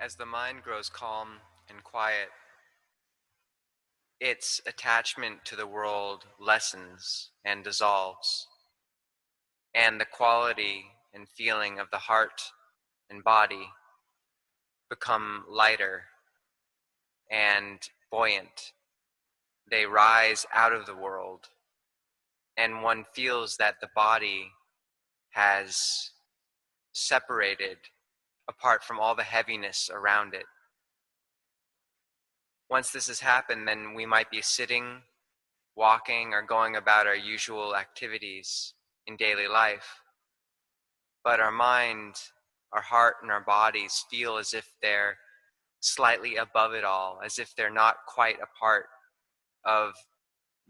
As the mind grows calm and quiet, its attachment to the world lessens and dissolves, and the quality and feeling of the heart and body become lighter and buoyant. They rise out of the world, and one feels that the body has separated apart from all the heaviness around it. Once this has happened, then we might be sitting, walking, or going about our usual activities in daily life. But our mind, our heart, and our bodies feel as if they're slightly above it all, as if they're not quite a part of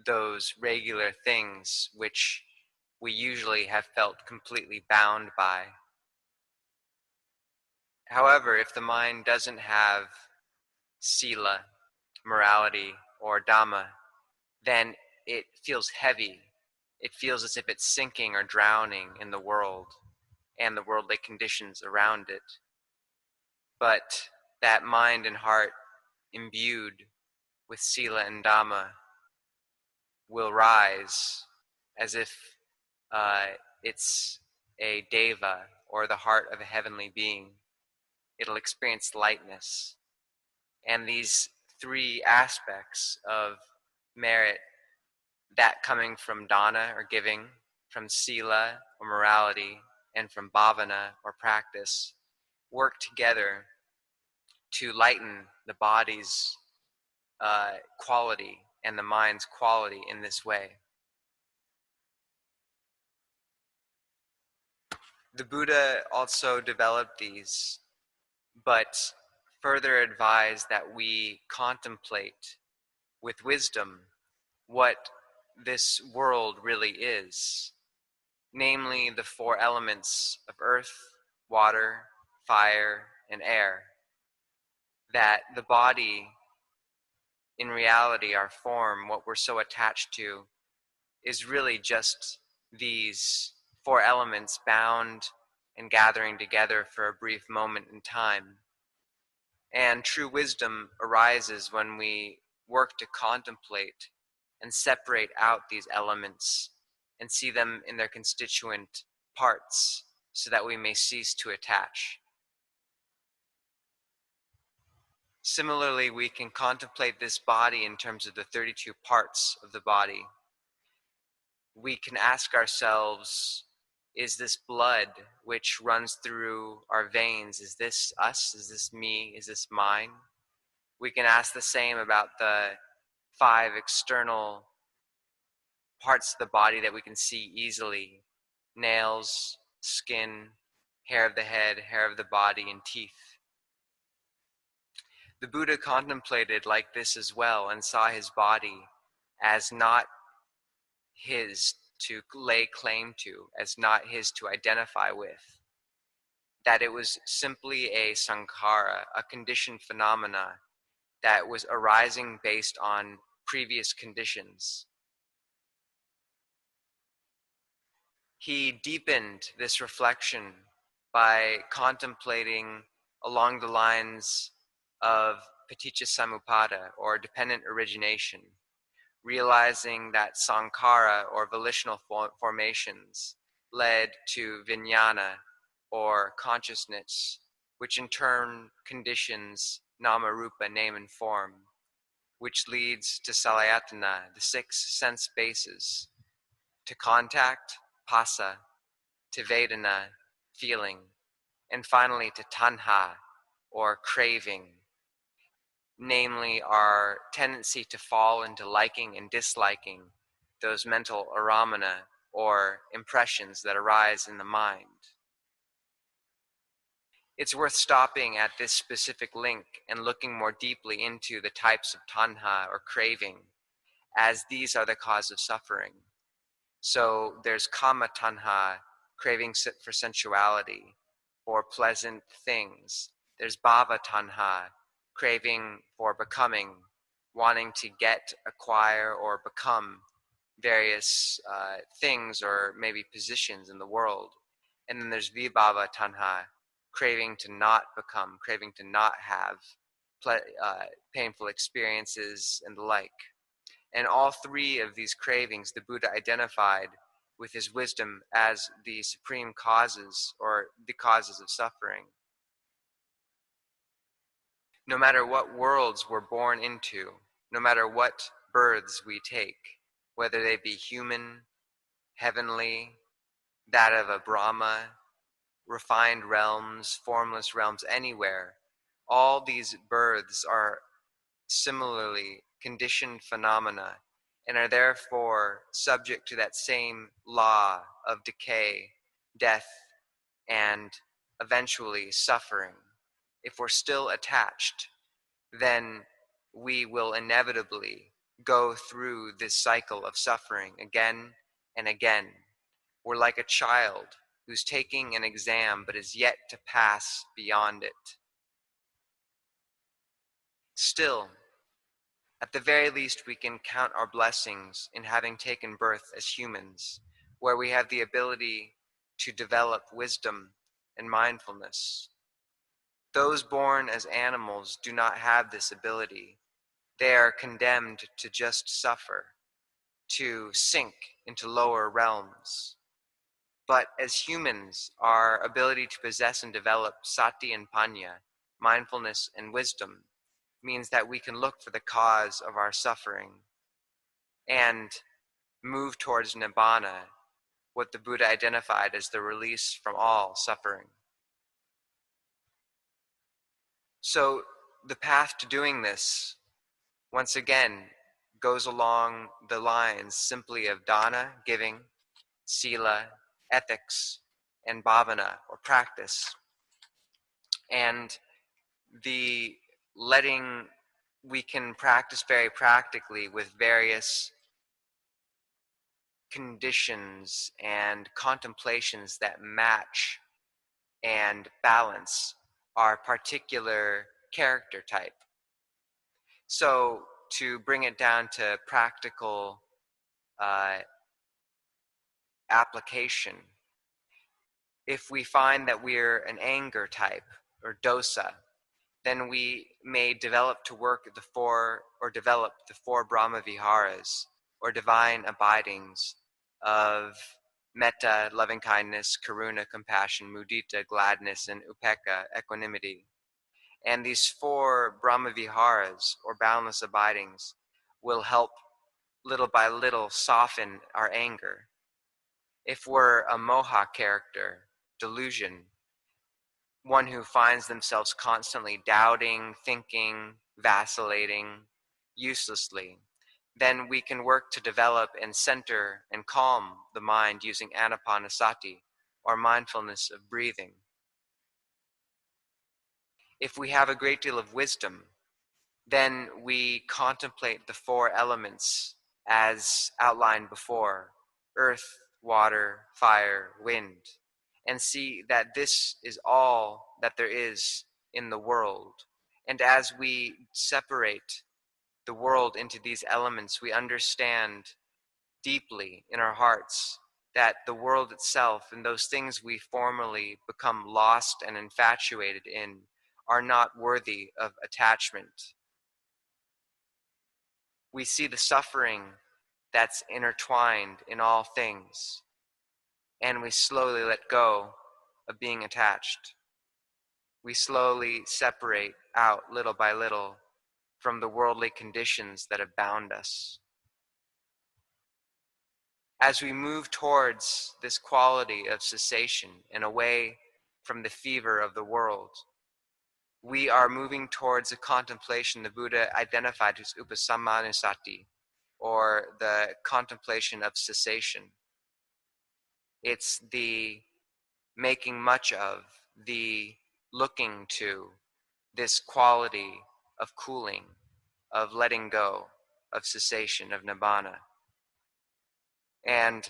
those regular things which we usually have felt completely bound by. However, if the mind doesn't have sila, morality, or Dhamma, then it feels heavy. It feels as if it's sinking or drowning in the world and the worldly conditions around it. But that mind and heart imbued with sila and Dhamma will rise as if it's a deva, or the heart of a heavenly being. It'll experience lightness. And these three aspects of merit, that coming from dana or giving, from sila or morality, and from bhavana or practice, work together to lighten the body's quality and the mind's quality in this way. The Buddha also developed these, but further advised that we contemplate with wisdom what this world really is, namely the four elements of earth, water, fire, and air. That the body, in reality, our form, what we're so attached to, is really just these four elements bound and gathering together for a brief moment in time. And true wisdom arises when we work to contemplate and separate out these elements and see them in their constituent parts so that we may cease to attach. Similarly, we can contemplate this body in terms of the 32 parts of the body. We can ask ourselves, is this blood which runs through our veins, is this us? Is this me? Is this mine? We can ask the same about the 5 external parts of the body that we can see easily: nails, skin, hair of the head, hair of the body, and teeth. The Buddha contemplated like this as well and saw his body as not his to lay claim to, as not his to identify with. That it was simply a sankhara, a conditioned phenomena that was arising based on previous conditions. He deepened this reflection by contemplating along the lines of paticca samuppada, or dependent origination, realizing that sankhara, or volitional formations, led to vijnana, or consciousness, which in turn conditions nama rupa, name and form, which leads to salayatana, the 6 sense bases, to contact, phassa, to vedana, feeling, and finally to tanha, or craving, namely our tendency to fall into liking and disliking those mental aramana, or impressions that arise in the mind. It's worth stopping at this specific link and looking more deeply into the types of tanha, or craving, as these are the cause of suffering. So there's kama tanha, craving for sensuality or pleasant things. There's bhava tanha, craving for becoming, wanting to get, acquire, or become various things or maybe positions in the world. And then there's vibhava tanha, craving to not become, craving to not have painful experiences and the like. And all three of these cravings the Buddha identified with his wisdom as the supreme causes, or the causes of suffering. No matter what worlds we're born into, no matter what births we take, whether they be human, heavenly, that of a Brahma, refined realms, formless realms, anywhere, all these births are similarly conditioned phenomena and are therefore subject to that same law of decay, death, and eventually suffering. If we're still attached, then we will inevitably go through this cycle of suffering again and again. We're like a child who's taking an exam but is yet to pass beyond it. Still, at the very least, we can count our blessings in having taken birth as humans, where we have the ability to develop wisdom and mindfulness. Those born as animals do not have this ability. They are condemned to just suffer, to sink into lower realms. But as humans, our ability to possess and develop sati and panya, mindfulness and wisdom, means that we can look for the cause of our suffering and move towards nibbana, what the Buddha identified as the release from all suffering. So the path to doing this, once again, goes along the lines simply of dana, giving, sila, ethics, and bhavana, or practice. And the letting, we can practice very practically with various conditions and contemplations that match and balance our particular character type. So to bring it down to practical application, if we find that we're an anger type or dosa, then we may develop the four Brahma Viharas, or divine abidings of metta, loving kindness, karuna, compassion, mudita, gladness, and upekkha, equanimity. And these four Brahma Viharas, or boundless abidings, will help little by little soften our anger. If we're a moha character, delusion, one who finds themselves constantly doubting, thinking, vacillating, uselessly, then we can work to develop and center and calm the mind using anapanasati, or mindfulness of breathing. If we have a great deal of wisdom, then we contemplate the four elements as outlined before: earth, water, fire, wind, and see that this is all that there is in the world. And as we separate the world into these elements, we understand deeply in our hearts that the world itself and those things we formerly become lost and infatuated in are not worthy of attachment. We see the suffering that's intertwined in all things, and we slowly let go of being attached. We slowly separate out little by little from the worldly conditions that have bound us. As we move towards this quality of cessation and away from the fever of the world, we are moving towards a contemplation the Buddha identified as upasammanusati, or the contemplation of cessation. It's the making much of, the looking to this quality of cooling, of letting go, of cessation, of nibbana. And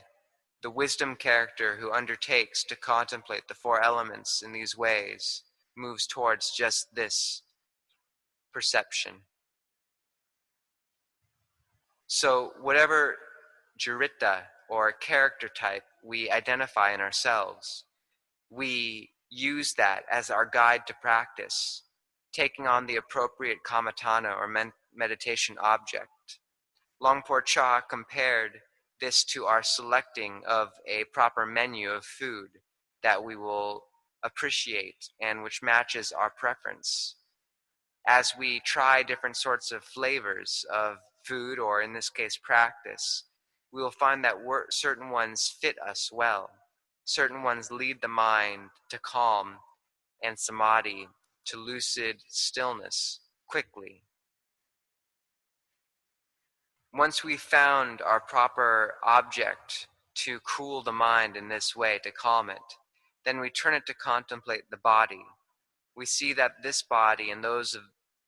the wisdom character who undertakes to contemplate the four elements in these ways moves towards just this perception. So whatever jurita or character type we identify in ourselves, we use that as our guide to practice, taking on the appropriate kammatthana or meditation object. Longpo Cha compared this to our selecting of a proper menu of food that we will appreciate and which matches our preference. As we try different sorts of flavors of food, or in this case practice, we will find that certain ones fit us well. Certain ones lead the mind to calm and samadhi, to lucid stillness quickly. Once we've found our proper object to cool the mind in this way, to calm it, then we turn it to contemplate the body. We see that this body and those of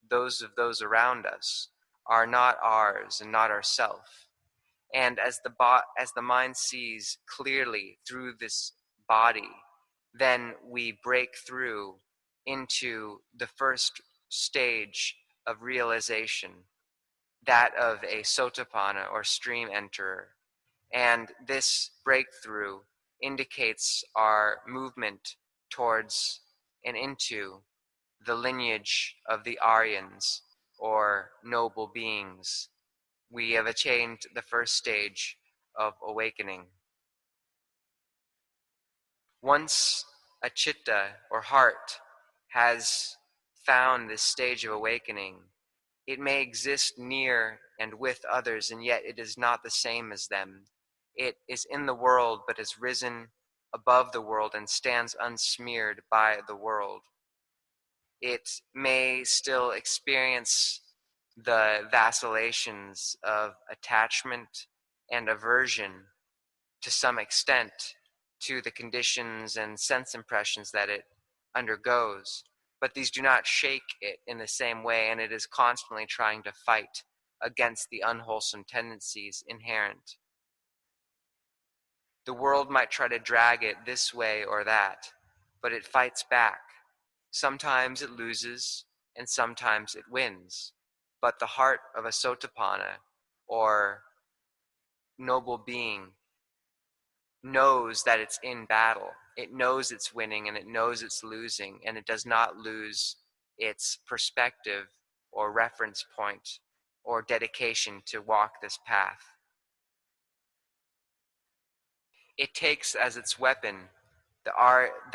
those around us are not ours and not ourself. And as the mind sees clearly through this body, then we break through into the first stage of realization, that of a sotapanna or stream enterer. And this breakthrough indicates our movement towards and into the lineage of the Aryans, or noble beings. We have attained the first stage of awakening. Once a chitta or heart has found this stage of awakening, it may exist near and with others, and yet it is not the same as them. It is in the world, but has risen above the world and stands unsmeared by the world. It may still experience the vacillations of attachment and aversion to some extent to the conditions and sense impressions that it undergoes. But these do not shake it in the same way, and it is constantly trying to fight against the unwholesome tendencies inherent. The world might try to drag it this way or that, but it fights back. Sometimes it loses, and sometimes it wins. But the heart of a sotapanna, or noble being, knows that it's in battle. It knows it's winning and it knows it's losing, and it does not lose its perspective or reference point or dedication to walk this path. It takes as its weapon the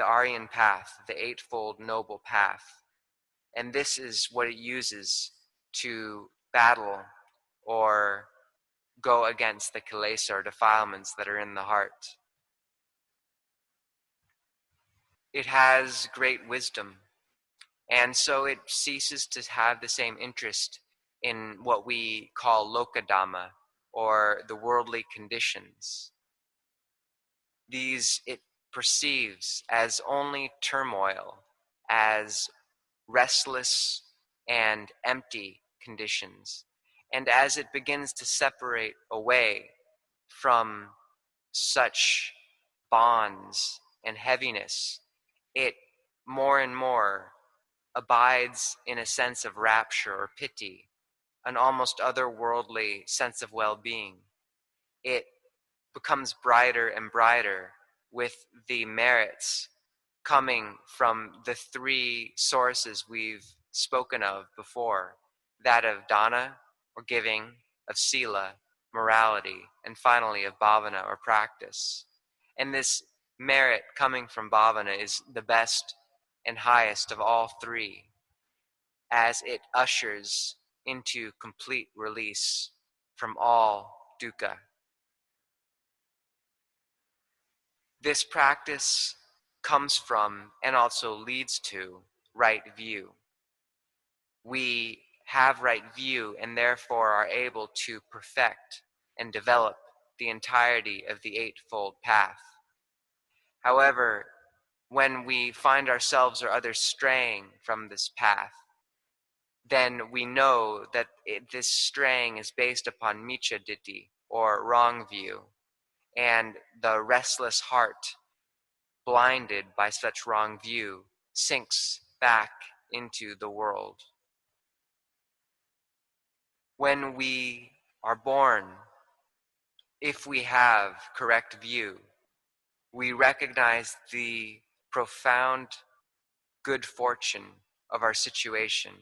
Aryan path, the eightfold noble path, and this is what it uses to battle or go against the kilesa or defilements that are in the heart. It has great wisdom, and so it ceases to have the same interest in what we call loka Dhamma, or the worldly conditions. These it perceives as only turmoil, as restless and empty conditions. And as it begins to separate away from such bonds and heaviness, it more and more abides in a sense of rapture or piti, an almost otherworldly sense of well-being. It becomes brighter and brighter with the merits coming from the three sources we've spoken of before, that of dana, or giving, of sila, morality, and finally of bhavana, or practice. And this merit coming from bhavana is the best and highest of all three, as it ushers into complete release from all dukkha. This practice comes from and also leads to right view. We have right view and therefore are able to perfect and develop the entirety of the eightfold path. However, when we find ourselves or others straying from this path, then we know that this straying is based upon miccha ditthi, or wrong view, and the restless heart, blinded by such wrong view, sinks back into the world. When we are born, if we have correct view, we recognize the profound good fortune of our situation,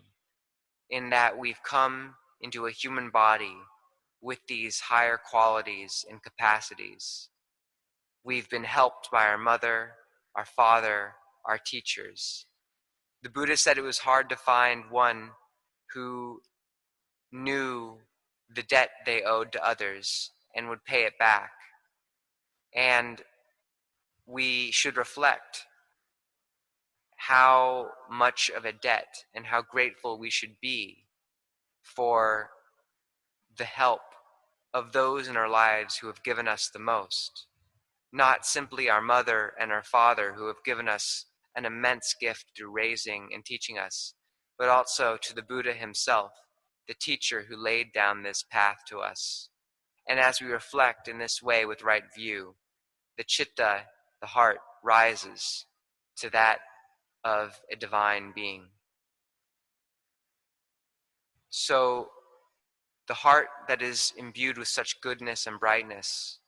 in that we've come into a human body with these higher qualities and capacities. We've been helped by our mother, our father, our teachers. The Buddha said it was hard to find one who knew the debt they owed to others and would pay it back. And we should reflect how much of a debt and how grateful we should be for the help of those in our lives who have given us the most. Not simply our mother and our father, who have given us an immense gift through raising and teaching us, but also to the Buddha himself, the teacher who laid down this path to us. And as we reflect in this way with right view, the citta, the heart, rises to that of a divine being. So the heart that is imbued with such goodness and brightness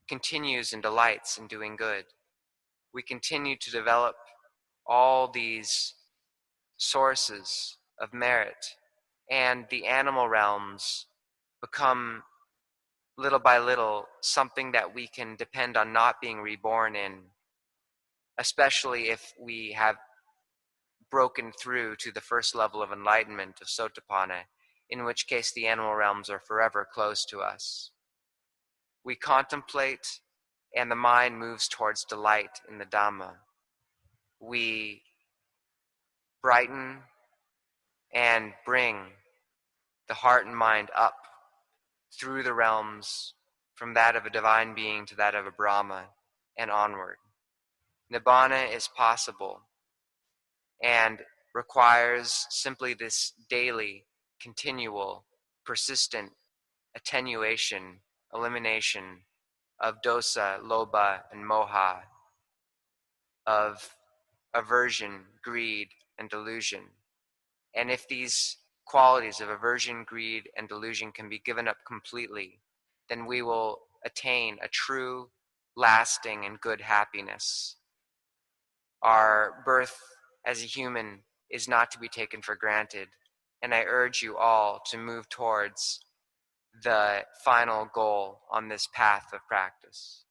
continues and delights in doing good. We continue to develop all these sources of merit, and the animal realms become, little by little, something that we can depend on not being reborn in, especially if we have broken through to the first level of enlightenment of Sotapanna, in which case the animal realms are forever closed to us. We contemplate, and the mind moves towards delight in the Dhamma. We brighten and bring the heart and mind up through the realms, from that of a divine being to that of a Brahma and onward. Nibbana is possible and requires simply this daily, continual, persistent attenuation, elimination of dosa, lobha, and moha, of aversion, greed, and delusion. And if these qualities of aversion, greed, and delusion can be given up completely, then we will attain a true, lasting, and good happiness. Our birth as a human is not to be taken for granted, and I urge you all to move towards the final goal on this path of practice.